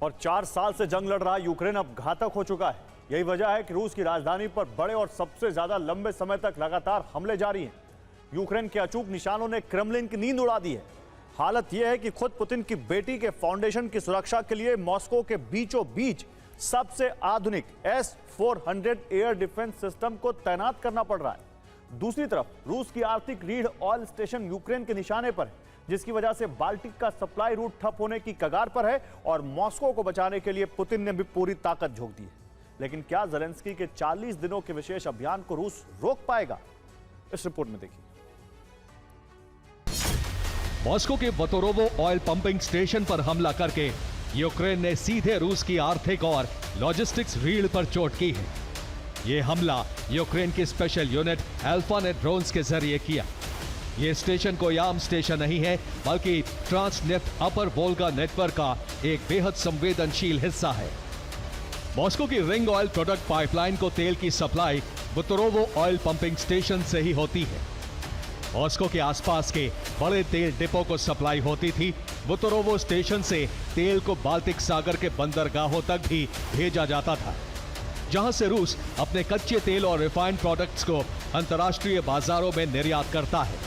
और 4 साल से जंग लड़ रहा यूक्रेन अब घातक हो चुका है। यही वजह है कि रूस की राजधानी पर बड़े और सबसे ज्यादा लंबे समय तक लगातार हमले जारी हैं। यूक्रेन के अचूक निशानों ने क्रेमलिन की नींद उड़ा दी है। हालत यह है कि खुद पुतिन की बेटी के फाउंडेशन की सुरक्षा के लिए मॉस्को के बीचों बीच सबसे आधुनिक S-400 एयर डिफेंस सिस्टम को तैनात करना पड़ रहा है। दूसरी तरफ रूस की आर्थिक रीढ़ ऑयल स्टेशन यूक्रेन के निशाने पर है, जिसकी वजह से बाल्टिक का सप्लाई रूट ठप होने की कगार पर है और मॉस्को को बचाने के लिए पुतिन ने भी पूरी ताकत झोंक दी है। लेकिन क्या ज़ेलेंस्की के 40 दिनों के विशेष अभियान को रूस रोक पाएगा? इस रिपोर्ट में देखिए। मॉस्को के वतोरोवो ऑयल पंपिंग स्टेशन पर हमला करके यूक्रेन ने सीधे रूस की आर्थिक और लॉजिस्टिक्स रीढ़ पर चोट की है। यह हमला यूक्रेन की स्पेशल यूनिट अल्फा ने ड्रोन्स के जरिए किया। यह स्टेशन कोई आम स्टेशन नहीं है, बल्कि ट्रांसनेफ्ट अपर वोल्गा नेटवर्क का एक बेहद संवेदनशील हिस्सा है। मॉस्को की रिंग ऑयल प्रोडक्ट पाइपलाइन को तेल की सप्लाई वतोरोवो ऑयल पंपिंग स्टेशन से ही होती है। मॉस्को के आसपास के बड़े तेल डिपो को सप्लाई होती थी। वतोरोवो स्टेशन से तेल को बाल्टिक सागर के बंदरगाहों तक भी भेजा जाता था, जहां से रूस अपने कच्चे तेल और रिफाइंड प्रोडक्ट्स को अंतर्राष्ट्रीय बाजारों में निर्यात करता है।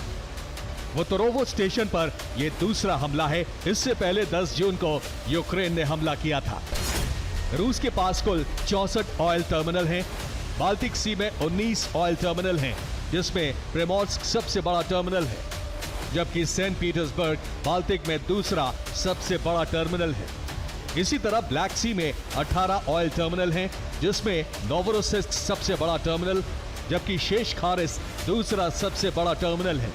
वतोरोवो स्टेशन पर यह दूसरा हमला है। इससे पहले 10 जून को यूक्रेन ने हमला किया था। रूस के पास कुल 64 ऑयल टर्मिनल हैं। बाल्टिक सी में 19 ऑयल टर्मिनल हैं, जिसमें प्रिमोर्स्क सबसे बड़ा टर्मिनल है, जबकि सेंट पीटर्सबर्ग बाल्टिक में दूसरा सबसे बड़ा टर्मिनल है। इसी तरह ब्लैक सी में 18 ऑयल टर्मिनल हैं, जिसमें नोवोरोसिस्क सबसे बड़ा टर्मिनल, जबकि शेषखारिस दूसरा सबसे बड़ा टर्मिनल है।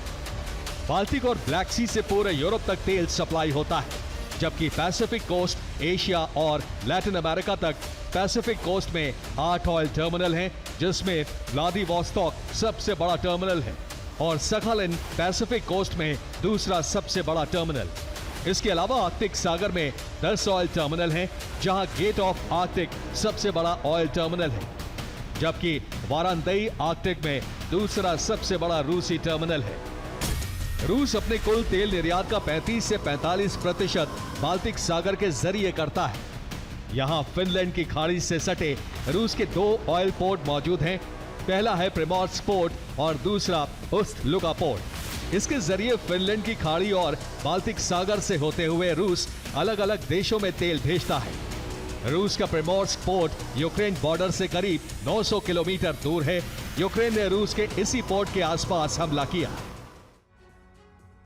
बाल्टिक और ब्लैक सी से पूरे यूरोप तक तेल सप्लाई होता है, जबकि पैसिफिक कोस्ट, एशिया और लैटिन अमेरिका तक पैसिफिक कोस्ट में 8 ऑयल टर्मिनल हैं, जिसमें व्लादिवोस्तोक सबसे बड़ा टर्मिनल है और सखालिन पैसिफिक कोस्ट में दूसरा सबसे बड़ा टर्मिनल। इसके अलावा आर्कटिक सागर में 10 ऑयल टर्मिनल हैं, जहां गेट ऑफ आर्कटिक सबसे बड़ा ऑयल टर्मिनल है, जबकि वारांदई आर्कटिक में दूसरा सबसे बड़ा रूसी टर्मिनल है। रूस अपने कुल तेल निर्यात का 35 से 45% बाल्टिक सागर के जरिए करता है। यहां फिनलैंड की खाड़ी से सटे रूस के 2 ऑयल पोर्ट मौजूद हैं। पहला है प्रिमोर्स्क पोर्ट और दूसरा उस्ट-लुगा पोर्ट। इसके जरिए फिनलैंड की खाड़ी और बाल्टिक सागर से होते हुए रूस अलग अलग देशों में तेल भेजता है। रूस का प्रिमोर्स्क पोर्ट यूक्रेन बॉर्डर से करीब 900 किलोमीटर दूर है। यूक्रेन ने रूस के इसी पोर्ट के आसपास हमला किया।